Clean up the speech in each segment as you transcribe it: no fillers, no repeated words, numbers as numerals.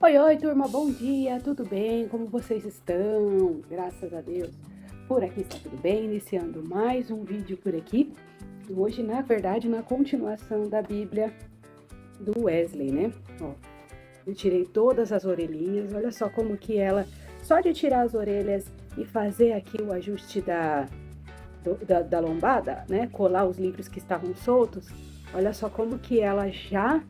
Oi, oi, turma, bom dia, tudo bem? Como vocês estão? Graças a Deus. Por aqui está tudo bem, iniciando mais um vídeo por aqui. Hoje, na verdade, na continuação da Bíblia do Wesley, né? Ó, eu tirei todas as orelhinhas, olha só como que ela, só de tirar as orelhas e fazer aqui o ajuste da lombada, né? Colar os livros que estavam soltos, olha só como que ela já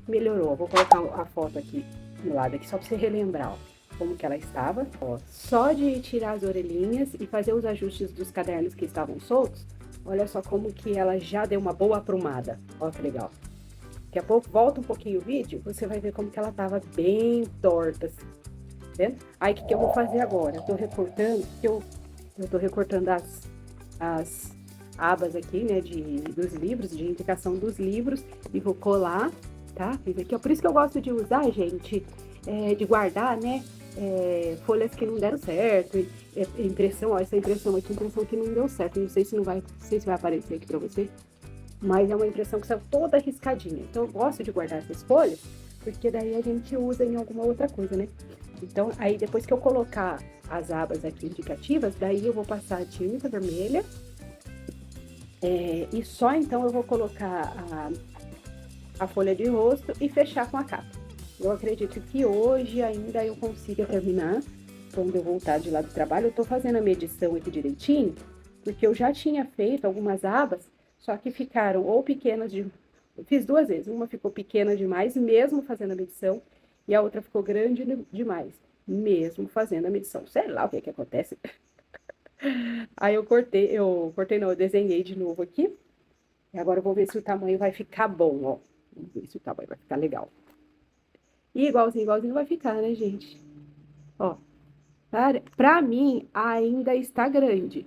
melhorou. Vou colocar a foto aqui do lado aqui só para você relembrar, ó, como que ela estava. Ó, só de tirar as orelhinhas e fazer os ajustes dos cadernos que estavam soltos, olha só como que ela já deu uma boa aprumada. Ó que legal. Daqui a pouco volta um pouquinho o vídeo, você vai ver como que ela estava bem torta, assim, tá vendo? Aí o que eu vou fazer agora? Eu tô recortando, eu tô recortando as abas aqui, né, dos livros, de indicação dos livros, e vou colar, tá? Fiz aqui, ó. Por isso que eu gosto de usar, gente, de guardar, né, folhas que não deram certo, impressão, ó, essa impressão aqui, impressão que não deu certo, não sei se não sei se vai aparecer aqui pra você, mas é uma impressão que saiu toda riscadinha, então eu gosto de guardar essas folhas, porque daí a gente usa em alguma outra coisa, né? Então, aí depois que eu colocar as abas aqui indicativas, daí eu vou passar a tinta vermelha, e só então eu vou colocar a folha de rosto e fechar com a capa. Eu acredito que hoje ainda eu consiga terminar, quando eu voltar de lá do trabalho. Eu tô fazendo a medição aqui direitinho, porque eu já tinha feito algumas abas, só que ficaram ou pequenas de... Eu fiz duas vezes, uma ficou pequena demais, mesmo fazendo a medição, e a outra ficou grande demais, mesmo fazendo a medição. Sei lá o que que acontece. Aí eu cortei não, eu desenhei de novo aqui, e agora eu vou ver se o tamanho vai ficar bom, ó. Vamos ver se o tamanho vai ficar legal. E igualzinho vai ficar, né, gente? Ó, pra mim ainda está grande.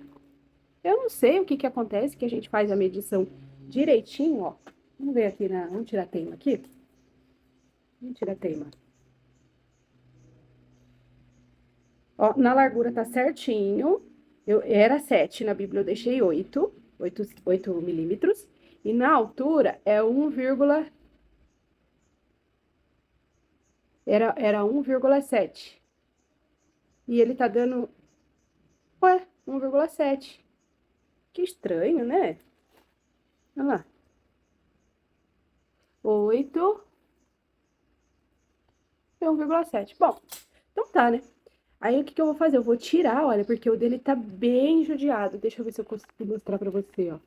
Eu não sei o que que acontece, que a gente faz a medição direitinho, ó. Vamos ver aqui vamos tirar a teima aqui. Vamos tirar a teima. Ó, na largura tá certinho. Era 7, na Bíblia eu deixei 8 milímetros. E na altura é 1, era 1,7. E ele tá dando, ué, 1,7. Que estranho, né? Olha lá. 8 e 1,7. Bom, então tá, né? Aí o que que eu vou fazer? Eu vou tirar, olha, porque o dele tá bem judiado. Deixa eu ver se eu consigo mostrar pra você, ó.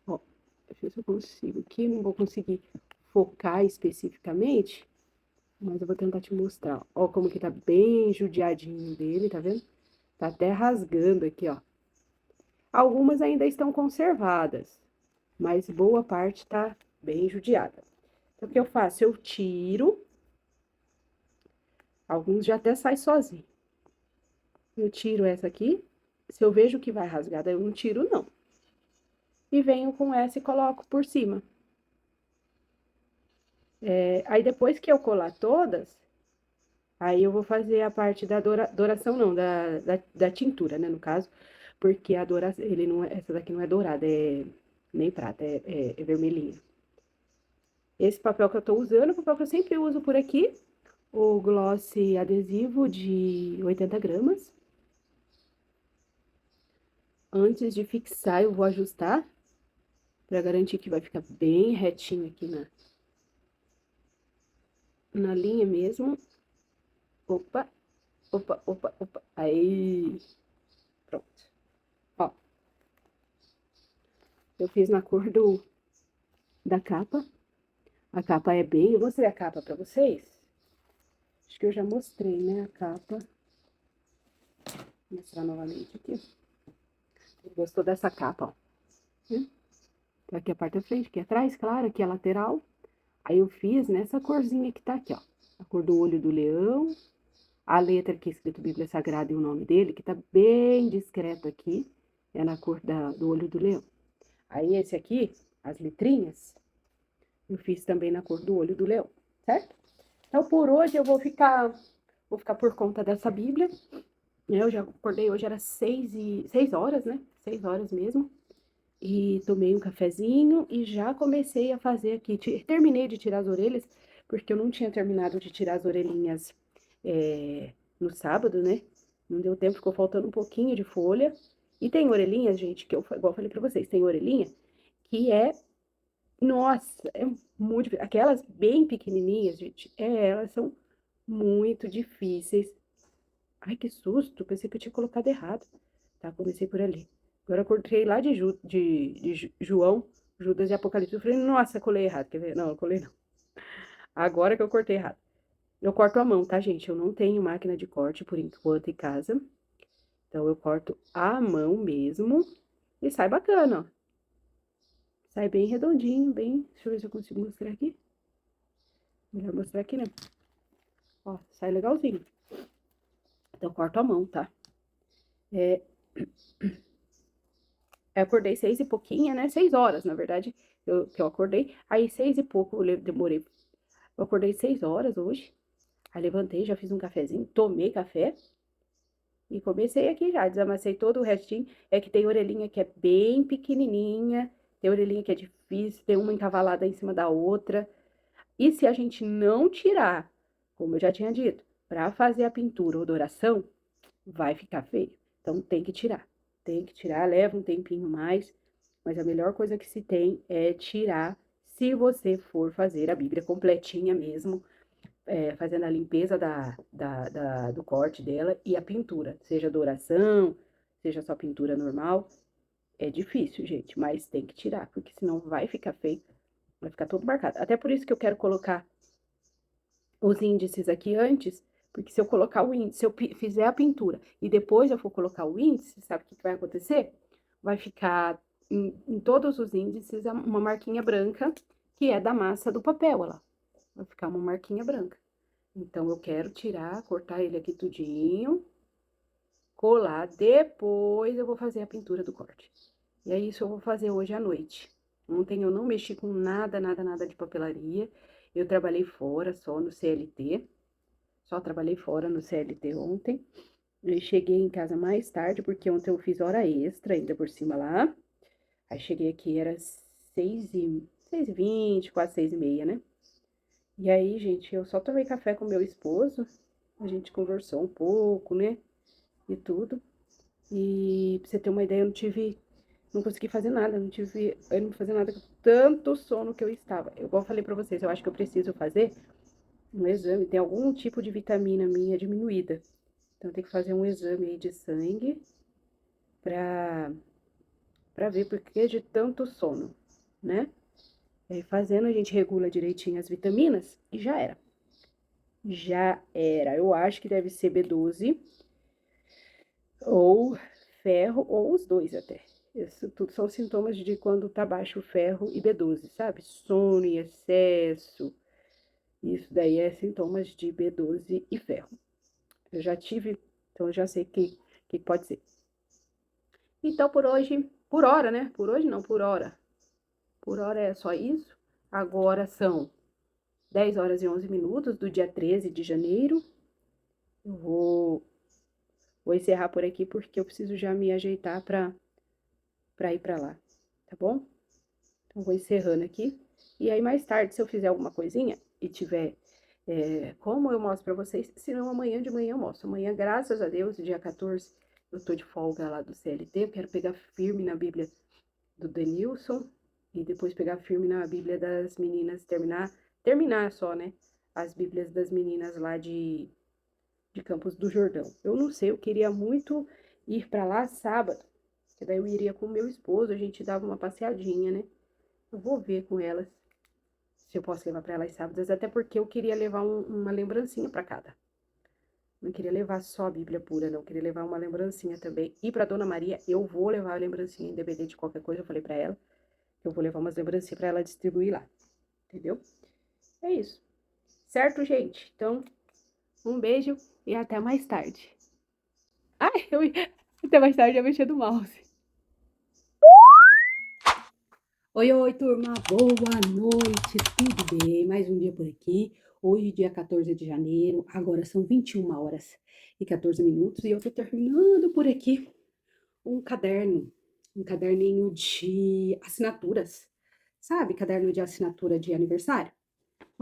Ó, deixa eu ver se eu consigo aqui. Não vou conseguir focar especificamente, mas eu vou tentar te mostrar. Ó, como que tá bem judiadinho dele, tá vendo? Tá até rasgando aqui, ó. Algumas ainda estão conservadas, mas boa parte tá bem judiada. Então, o que eu faço? Eu tiro, alguns já até saem sozinho. Eu tiro essa aqui, se eu vejo que vai rasgar, daí eu não tiro, não. E venho com essa e coloco por cima. Aí depois que eu colar todas, aí eu vou fazer a parte da douração, não, da tintura, né, no caso, porque a douração, ele não essa daqui não é dourada, nem prata, é vermelhinha. Esse papel que eu tô usando, o papel que eu sempre uso por aqui, o gloss adesivo de 80 gramas. Antes de fixar, eu vou ajustar, para garantir que vai ficar bem retinho aqui na linha mesmo. Opa, opa. Aí, pronto. Ó, eu fiz na cor da capa. A capa é bem... Eu mostrei a capa pra vocês? Acho que eu já mostrei, né, a capa. Vou mostrar novamente aqui. Gostou dessa capa, ó. Tá aqui a parte da frente, aqui atrás, claro, aqui a lateral. Aí eu fiz nessa corzinha que tá aqui, ó. A cor do olho do leão. A letra que é escrito Bíblia Sagrada e o nome dele, que tá bem discreto aqui, é na cor do olho do leão. Aí esse aqui, as letrinhas, eu fiz também na cor do olho do leão, certo? Então por hoje eu vou ficar por conta dessa Bíblia. Eu já acordei hoje, era 6 horas, né? 6 horas mesmo. E tomei um cafezinho e já comecei a fazer aqui. Terminei de tirar as orelhas, porque eu não tinha terminado de tirar as orelhinhas no sábado, né? Não deu tempo, ficou faltando um pouquinho de folha. E tem orelhinhas, gente, que igual eu falei pra vocês, tem orelhinha que nossa, é muito difícil. Aquelas bem pequenininhas, gente, elas são muito difíceis. Ai, que susto, pensei que eu tinha colocado errado. Tá, comecei por ali. Agora eu cortei lá de João, Judas e Apocalipse. Eu falei, nossa, colei errado. Quer ver? Não, eu colei não. Agora que eu cortei errado. Eu corto à mão, tá, gente? Eu não tenho máquina de corte por enquanto em casa. Então eu corto à mão mesmo. E sai bacana, ó. Sai bem redondinho, bem. Deixa eu ver se eu consigo mostrar aqui. Melhor mostrar aqui, né? Ó, sai legalzinho. Então eu corto à mão, tá? Eu acordei 6 e pouquinho, né? 6 horas, na verdade, que eu acordei. Aí 6 e pouco eu demorei. Eu acordei 6 horas hoje. Aí levantei, já fiz um cafezinho, tomei café. E comecei aqui já, desamassei todo o restinho. É que tem orelhinha que é bem pequenininha, tem orelhinha que é difícil, tem uma encavalada em cima da outra. E se a gente não tirar, como eu já tinha dito, para fazer a pintura ou douração, vai ficar feio. Então tem que tirar. Tem que tirar, leva um tempinho mais, mas a melhor coisa que se tem é tirar se você for fazer a Bíblia completinha mesmo, fazendo a limpeza do corte dela e a pintura, seja douração, seja só pintura normal. É difícil, gente, mas tem que tirar, porque senão vai ficar feio, vai ficar todo marcado. Até por isso que eu quero colocar os índices aqui antes, porque se eu colocar o índice, se eu fizer a pintura e depois eu for colocar o índice, sabe o que vai acontecer? Vai ficar em todos os índices uma marquinha branca, que é da massa do papel, olha lá. Vai ficar uma marquinha branca. Então, eu quero tirar, cortar ele aqui tudinho, colar, depois eu vou fazer a pintura do corte. E é isso que eu vou fazer hoje à noite. Ontem eu não mexi com nada, nada, nada de papelaria. Eu trabalhei fora, só no CLT. Só trabalhei fora no CLT ontem. Eu cheguei em casa mais tarde, porque ontem eu fiz hora extra ainda por cima lá. Aí cheguei aqui, era 6h20, quase 6h30, né? E aí, gente, eu só tomei café com meu esposo. A gente conversou um pouco, né? E tudo. E pra você ter uma ideia, não consegui fazer nada, eu não fazer nada com tanto sono que eu estava. Igual eu falei pra vocês, eu acho que eu preciso fazer um exame, tem algum tipo de vitamina minha diminuída. Então, tem que fazer um exame aí de sangue pra, pra ver por que de tanto sono, né? E aí, fazendo, a gente regula direitinho as vitaminas e já era. Já era. Eu acho que deve ser B12 ou ferro, ou os dois até. Isso tudo são sintomas de quando tá baixo o ferro e B12, sabe? Sono em excesso. Isso daí é sintomas de B12 e ferro. Eu já tive, então eu já sei que pode ser. Então, por hoje, por hora, né? Por hoje não, por hora. Por hora é só isso. Agora são 10 horas e 11 minutos do dia 13 de janeiro. Eu vou encerrar por aqui porque eu preciso já me ajeitar para ir para lá, tá bom? Então, vou encerrando aqui. E aí, mais tarde, se eu fizer alguma coisinha e tiver como eu mostro para vocês, senão amanhã de manhã eu mostro. Amanhã, graças a Deus, dia 14, eu tô de folga lá do CLT, eu quero pegar firme na Bíblia do Denilson e depois pegar firme na Bíblia das meninas, terminar só, né? As Bíblias das meninas lá de Campos do Jordão. Eu não sei, eu queria muito ir para lá sábado, que daí eu iria com o meu esposo, a gente dava uma passeadinha, né? Eu vou ver com elas se eu posso levar para elas sábados, até porque eu queria levar uma lembrancinha para cada. Não queria levar só a Bíblia pura, não. Eu queria levar uma lembrancinha também. E para Dona Maria, eu vou levar a lembrancinha, independente de qualquer coisa. Eu falei para ela que eu vou levar umas lembrancinhas para ela distribuir lá. Entendeu? É isso. Certo, gente? Então, um beijo e até mais tarde. Ai, até mais tarde eu mexi do mouse. Oi, oi, turma, boa noite, tudo bem? Mais um dia por aqui. Hoje, dia 14 de janeiro, agora são 21 horas e 14 minutos e eu tô terminando por aqui um caderninho de assinaturas, sabe? Caderno de assinatura de aniversário.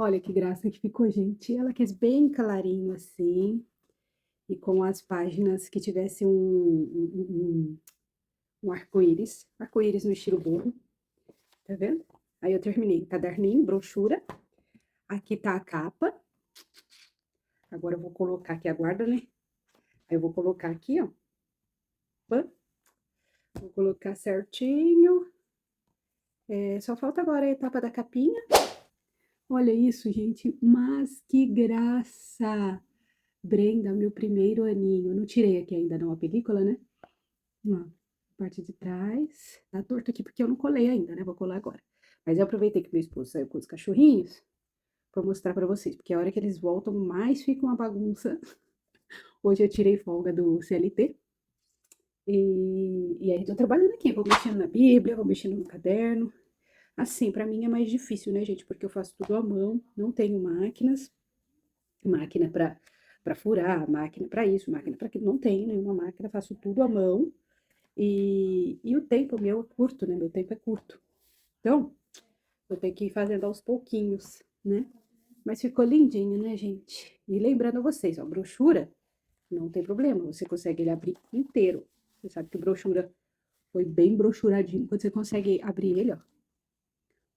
Olha que graça que ficou, gente. Ela quis bem clarinho assim, e com as páginas que tivesse um arco-íris no estilo burro, tá vendo? Aí eu terminei caderninho, brochura. Aqui tá a capa. Agora eu vou colocar aqui a guarda, né? Aí eu vou colocar aqui, ó. Vou colocar certinho. Só falta agora a etapa da capinha. Olha isso, gente. Mas que graça! Brenda, meu primeiro aninho. Não tirei aqui ainda não a película, né? Ó, parte de trás. Tá torto aqui porque eu não colei ainda, né? Vou colar agora. Mas eu aproveitei que meu esposo saiu com os cachorrinhos pra mostrar pra vocês. Porque a hora que eles voltam, mais fica uma bagunça. Hoje eu tirei folga do CLT. E aí tô trabalhando aqui. Vou mexendo na Bíblia, vou mexendo no caderno. Assim, pra mim é mais difícil, né, gente? Porque eu faço tudo à mão. Não tenho máquinas. Máquina pra furar, máquina pra isso, máquina pra aquilo. Não tenho nenhuma máquina. Faço tudo à mão. E o tempo meu é curto, né? Meu tempo é curto. Então, eu tenho que ir fazendo aos pouquinhos, né? Mas ficou lindinho, né, gente? E lembrando a vocês, ó, brochura, não tem problema, você consegue ele abrir inteiro. Você sabe que brochura foi bem brochuradinho, quando você consegue abrir ele, ó,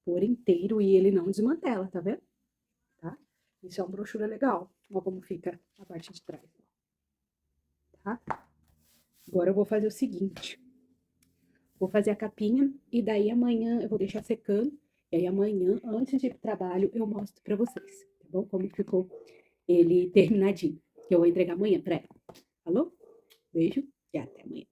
por inteiro e ele não desmantela, tá vendo? Tá? Isso é uma brochura legal. Ó como fica a parte de trás, tá? Agora eu vou fazer o seguinte. Vou fazer a capinha e daí amanhã eu vou deixar secando. E aí amanhã, antes de ir pro trabalho, eu mostro pra vocês, tá bom? Como ficou ele terminadinho. Que eu vou entregar amanhã pra ela. Falou? Beijo e até amanhã.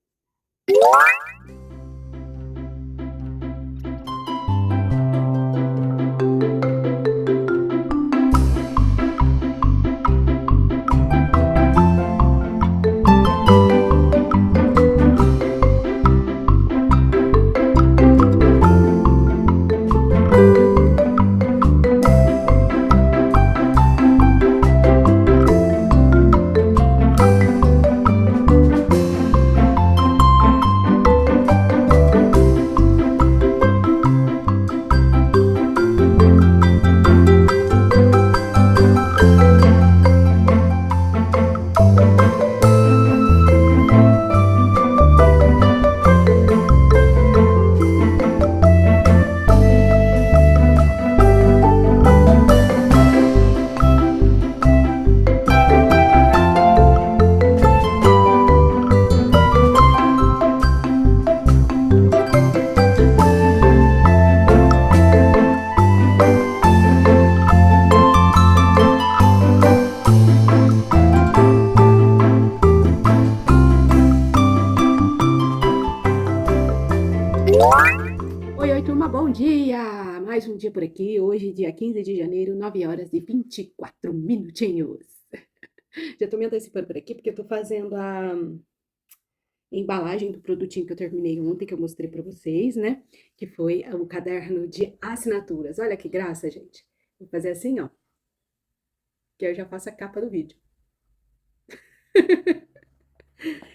Oi, oi, turma, bom dia! Mais um dia por aqui, hoje, dia 15 de janeiro, 9 horas e 24 minutinhos. Já tô me antecipando por aqui, porque eu tô fazendo a embalagem do produtinho que eu terminei ontem, que eu mostrei pra vocês, né? Que foi o caderno de assinaturas. Olha que graça, gente. Vou fazer assim, ó, que eu já faço a capa do vídeo.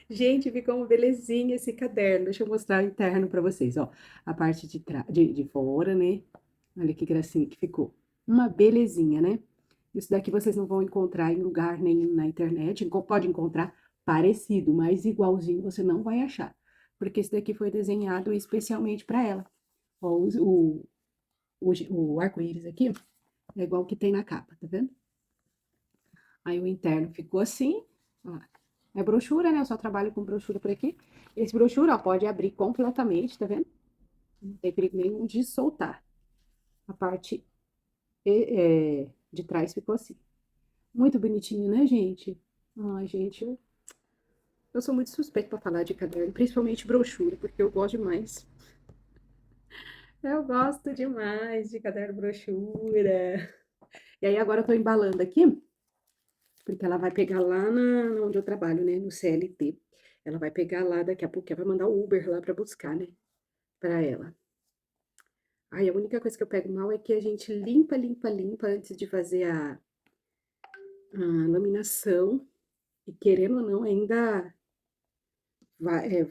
Gente, ficou uma belezinha esse caderno. Deixa eu mostrar o interno pra vocês, ó. A parte de fora, né? Olha que gracinha que ficou. Uma belezinha, né? Isso daqui vocês não vão encontrar em lugar nenhum na internet. Pode encontrar parecido, mas igualzinho você não vai achar. Porque esse daqui foi desenhado especialmente para ela. Ó, o arco-íris aqui é igual o que tem na capa, tá vendo? Aí o interno ficou assim, ó. É brochura, né? Eu só trabalho com brochura por aqui. Esse brochura, ó, pode abrir completamente, tá vendo? Não tem perigo nenhum de soltar. A parte de trás ficou assim. Muito bonitinho, né, gente? Ai, gente, eu sou muito suspeita pra falar de caderno, principalmente brochura, porque eu gosto demais. Eu gosto demais de caderno brochura. E aí agora eu tô embalando aqui, porque ela vai pegar lá onde eu trabalho, né, no CLT. Ela vai pegar lá, daqui a pouco ela vai mandar o Uber lá pra buscar, né, pra ela. Ai, a única coisa que eu pego mal é que a gente limpa, limpa, limpa antes de fazer a laminação. E querendo ou não, ainda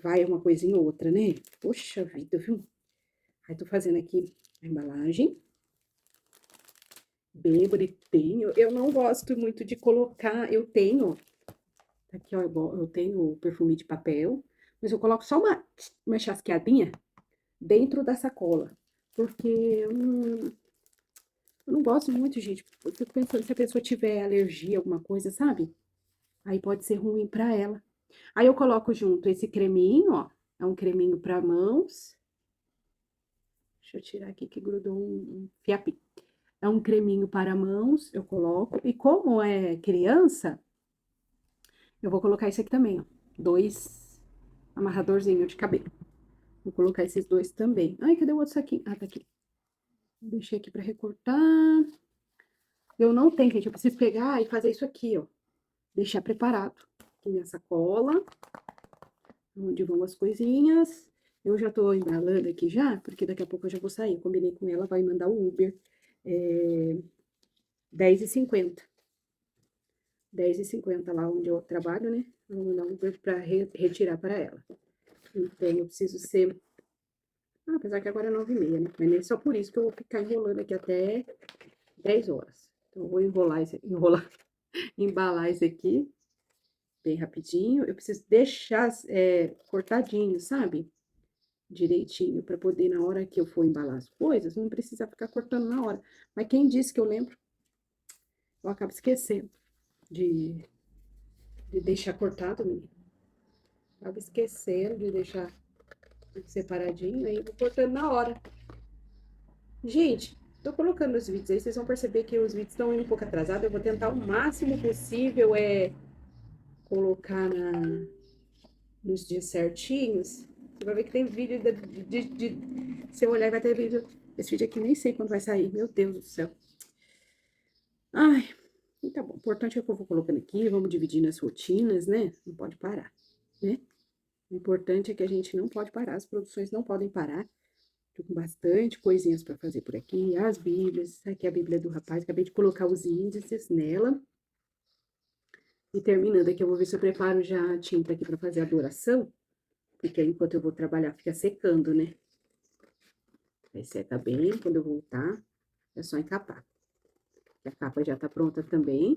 vai uma coisinha ou outra, né? Poxa vida, viu? Aí tô fazendo aqui a embalagem. bem bonitinho. Eu não gosto muito de colocar, eu tenho, aqui ó, eu tenho o perfume de papel, mas eu coloco só uma chasqueadinha dentro da sacola, porque eu não gosto muito, gente. Eu fico pensando se a pessoa tiver alergia, alguma coisa, sabe? Aí pode ser ruim pra ela. Aí eu coloco junto esse creminho, ó. É um creminho pra mãos. Deixa eu tirar aqui que grudou um fiapinho. É um creminho para mãos, eu coloco. E como é criança, eu vou colocar esse aqui também, ó. 2 amarradorzinhos de cabelo. Vou colocar esses 2 também. Ai, cadê o outro saquinho? Ah, tá aqui. Deixei aqui pra recortar. Eu não tenho, gente. Eu preciso pegar e fazer isso aqui, ó. Deixar preparado. Aqui minha sacola, onde vão as coisinhas. Eu já tô embalando aqui já, porque daqui a pouco eu já vou sair. Eu combinei com ela, vai mandar o Uber. 10h50. 10h50 lá onde eu trabalho, né? Eu vou mandar um Uber pra retirar para ela. Então, eu preciso ser... Ah, apesar que agora é 9h30, né? Mas nem só por isso que eu vou ficar enrolando aqui até 10 horas. Então, eu vou embalar esse aqui bem rapidinho. Eu preciso deixar cortadinho, sabe? Direitinho, para poder, na hora que eu for embalar as coisas, não precisar ficar cortando na hora. Mas quem disse que eu lembro, eu acabo esquecendo de, de deixar cortado, menino. Acabo esquecendo de deixar separadinho, aí eu vou cortando na hora. Gente, tô colocando os vídeos aí, vocês vão perceber que os vídeos estão indo um pouco atrasados. Eu vou tentar o máximo possível colocar nos dias certinhos. Você vai ver que tem vídeo se eu olhar vai ter vídeo. Esse vídeo aqui nem sei quando vai sair. Meu Deus do céu. Ai, tá bom. O importante é que eu vou colocando aqui, vamos dividindo as rotinas, né? Não pode parar, né? O importante é que a gente não pode parar, as produções não podem parar. Tô com bastante coisinhas para fazer por aqui. As bíblias, aqui é a Bíblia do rapaz, acabei de colocar os índices nela. E terminando aqui, eu vou ver se eu preparo já a tinta aqui para fazer a adoração. Porque aí, enquanto eu vou trabalhar, fica secando, né? Aí seca bem, quando eu voltar, é só encapar. A capa já tá pronta também.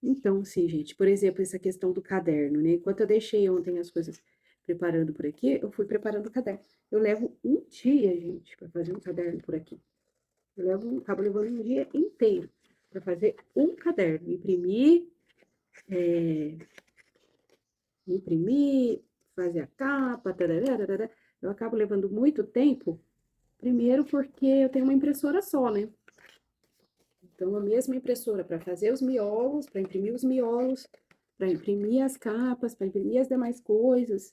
Então, assim, gente, por exemplo, essa questão do caderno, né? Enquanto eu deixei ontem as coisas preparando por aqui, eu fui preparando o caderno. Eu levo um dia, gente, para fazer um caderno por aqui. Acabo levando um dia inteiro para fazer um caderno. Imprimir, fazer a capa, tarará, tarará. Eu acabo levando muito tempo, primeiro porque eu tenho uma impressora só, né? Então, a mesma impressora para fazer os miolos, para imprimir os miolos, para imprimir as capas, para imprimir as demais coisas.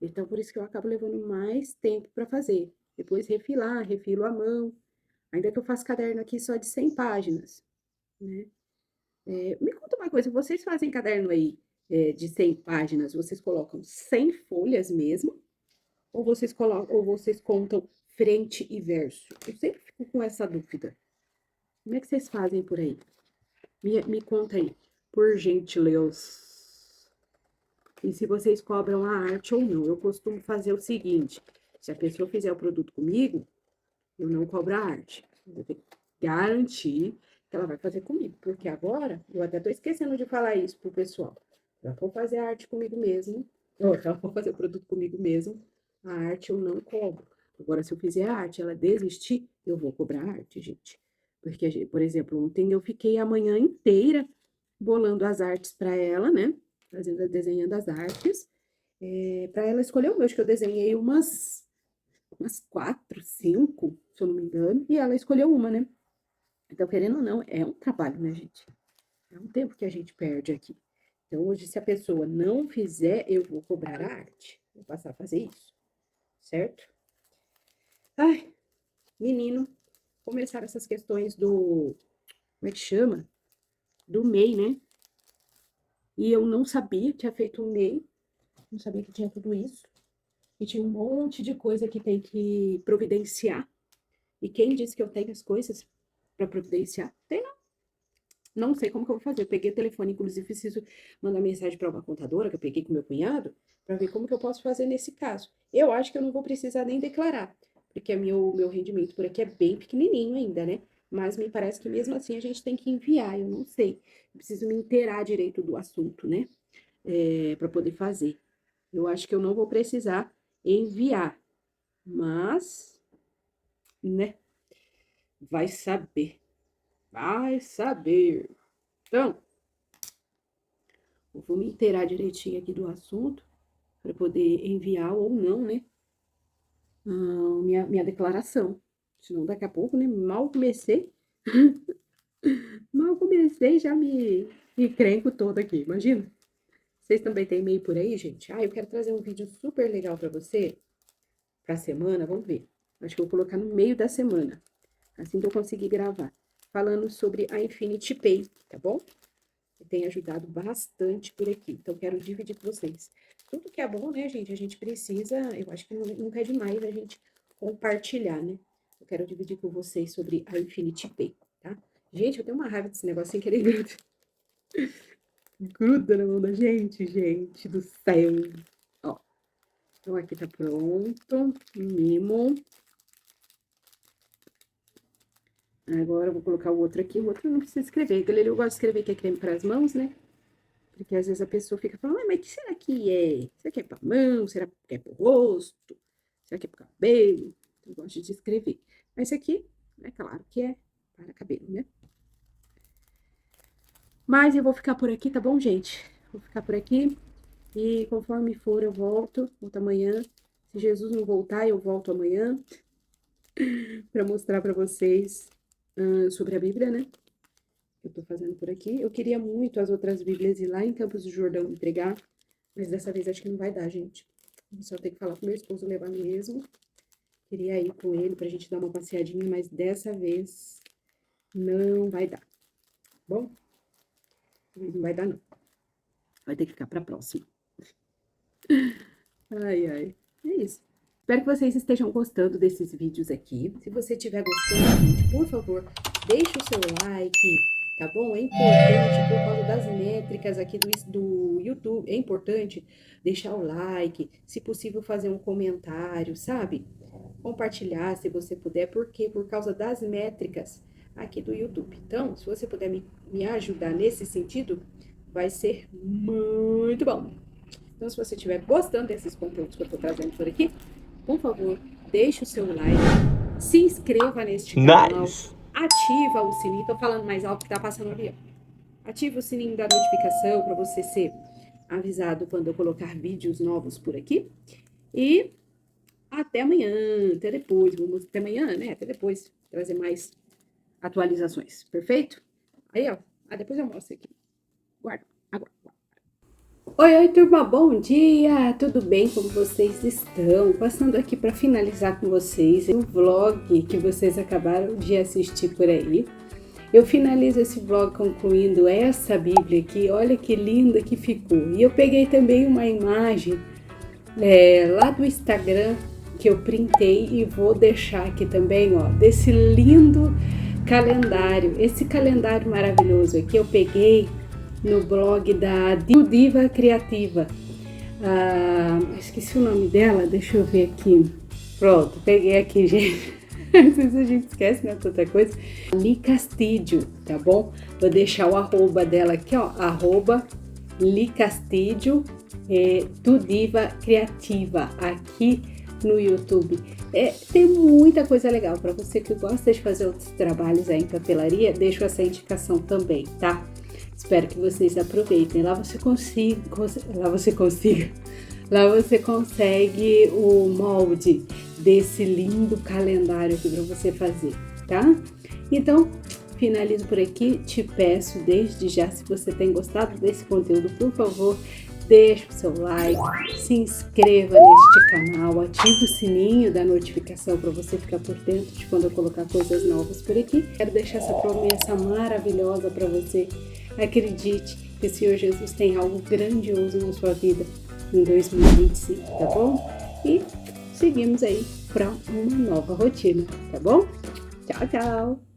Então, por isso que eu acabo levando mais tempo para fazer. Depois refilar, refilo à mão. Ainda que eu faça caderno aqui só de 100 páginas, né? Me conta uma coisa, vocês fazem caderno aí de 100 páginas, vocês colocam 100 folhas mesmo? Ou vocês contam frente e verso? Eu sempre fico com essa dúvida. Como é que vocês fazem por aí? Me conta aí, por gentileza. E se vocês cobram a arte ou não. Eu costumo fazer o seguinte: se a pessoa fizer o produto comigo, eu não cobro a arte. Eu vou ter que garantir que ela vai fazer comigo. Porque agora, eu até tô esquecendo de falar isso pro pessoal. Já vou fazer a arte comigo mesmo. Ou já vou fazer o produto comigo mesmo. A arte eu não cobro. Agora, se eu fizer a arte, ela desistir, eu vou cobrar a arte, gente. Porque, por exemplo, ontem eu fiquei a manhã inteira bolando as artes para ela, né? Desenhando as artes. Para ela escolher o meu. Acho que eu desenhei umas 4, 5, se eu não me engano, e ela escolheu uma, né? Então, querendo ou não, é um trabalho, né, gente? É um tempo que a gente perde aqui. Então, hoje, se a pessoa não fizer, eu vou cobrar a arte. Vou passar a fazer isso, certo? Ai, menino, começaram essas questões como é que chama? Do MEI, né? E eu não sabia que tinha feito um MEI, não sabia que tinha tudo isso. E tinha um monte de coisa que tem que providenciar. E quem disse que eu tenho as coisas para providenciar? Tem não. Não sei como que eu vou fazer. Eu peguei o telefone, inclusive preciso mandar mensagem para uma contadora que eu peguei com meu cunhado, para ver como que eu posso fazer nesse caso. Eu acho que eu não vou precisar nem declarar, porque meu rendimento por aqui é bem pequenininho ainda, né? mas me parece que mesmo assim a gente tem que enviar, eu não sei. Eu preciso me inteirar direito do assunto, né? Para poder fazer. Eu acho que eu não vou precisar enviar, mas, né? Vai saber. Vai saber. Então, eu vou me inteirar direitinho aqui do assunto para poder enviar ou não, né? Minha declaração. Senão daqui a pouco, né? Mal comecei. Mal comecei, já me encrenco todo aqui, imagina. Vocês também têm e-mail por aí, gente? Eu quero trazer um vídeo super legal para você, pra semana, vamos ver. Acho que eu vou colocar no meio da semana, assim que eu conseguir gravar. Falando sobre a Infinity Pay, tá bom? Que tem ajudado bastante por aqui. Então, quero dividir com vocês. Tudo que é bom, né, gente? A gente precisa, eu acho que nunca é demais a gente compartilhar, né? Eu quero dividir com vocês sobre a Infinity Pay, tá? Gente, eu tenho uma raiva desse negócio sem querer gruda na mão da gente do céu. Ó, então aqui tá pronto, mimo. Agora eu vou colocar o outro aqui, o outro não precisa escrever. Aquele eu gosto de escrever que é creme para as mãos, né? Porque às vezes a pessoa fica falando, mas o que será que é? Será que é pra mão? Será que é pro rosto? Será que é pro cabelo? Eu gosto de escrever. Mas esse aqui, é claro que é para cabelo, né? Mas eu vou ficar por aqui, tá bom, gente? Vou ficar por aqui e conforme for eu volto amanhã. Se Jesus não voltar, eu volto amanhã para mostrar para vocês sobre a Bíblia, né? Que eu tô fazendo por aqui. Eu queria muito as outras Bíblias ir lá em Campos do Jordão entregar, mas dessa vez acho que não vai dar, gente. Só tem que falar com meu esposo levar mesmo. Queria ir com ele pra gente dar uma passeadinha, mas dessa vez não vai dar. Bom? Não vai dar, não. Vai ter que ficar pra próxima. Ai, ai. É isso. Espero que vocês estejam gostando desses vídeos aqui. Se você estiver gostando, gente, por favor, deixe o seu like, tá bom? É importante, por causa das métricas aqui do YouTube, é importante deixar o like, se possível fazer um comentário, sabe? Compartilhar, se você puder, porque por causa das métricas aqui do YouTube. Então, se você puder me ajudar nesse sentido, vai ser muito bom. Então, se você estiver gostando desses conteúdos que eu estou trazendo por aqui, por favor, deixe o seu like, se inscreva neste canal, ativa o sininho, tô falando mais alto que tá passando ali, ó. Ativa o sininho da notificação para você ser avisado quando eu colocar vídeos novos por aqui. E até amanhã, até depois, até amanhã, né? Até depois, trazer mais atualizações, perfeito? Aí, ó, depois eu mostro aqui. Guarda, agora. Oi, turma, bom dia! Tudo bem? Como vocês estão? Passando aqui para finalizar com vocês o vlog que vocês acabaram de assistir por aí. Eu finalizo esse vlog concluindo essa Bíblia aqui, olha que linda que ficou. E eu peguei também uma imagem lá do Instagram que eu printei e vou deixar aqui também, ó, desse lindo calendário. Esse calendário maravilhoso aqui eu peguei no blog da Diva Criativa. Esqueci o nome dela, deixa eu ver aqui. Pronto, peguei aqui, gente. Às vezes a gente esquece, né, tanta coisa. Li Castillo, tá bom? Vou deixar o arroba dela aqui, ó, arroba Li Castillo, Diva Criativa, aqui no YouTube. Tem muita coisa legal para você que gosta de fazer outros trabalhos aí em papelaria. Deixo essa indicação também, tá? Espero que vocês aproveitem. Lá você consegue o molde desse lindo calendário aqui para você fazer, tá? Então, finalizo por aqui. Te peço desde já, se você tem gostado desse conteúdo, por favor, deixe o seu like, se inscreva neste canal, ative o sininho da notificação para você ficar por dentro de quando eu colocar coisas novas por aqui. Quero deixar essa promessa maravilhosa para você. Acredite que o Senhor Jesus tem algo grandioso na sua vida em 2025, tá bom? E seguimos aí para uma nova rotina, tá bom? Tchau, tchau!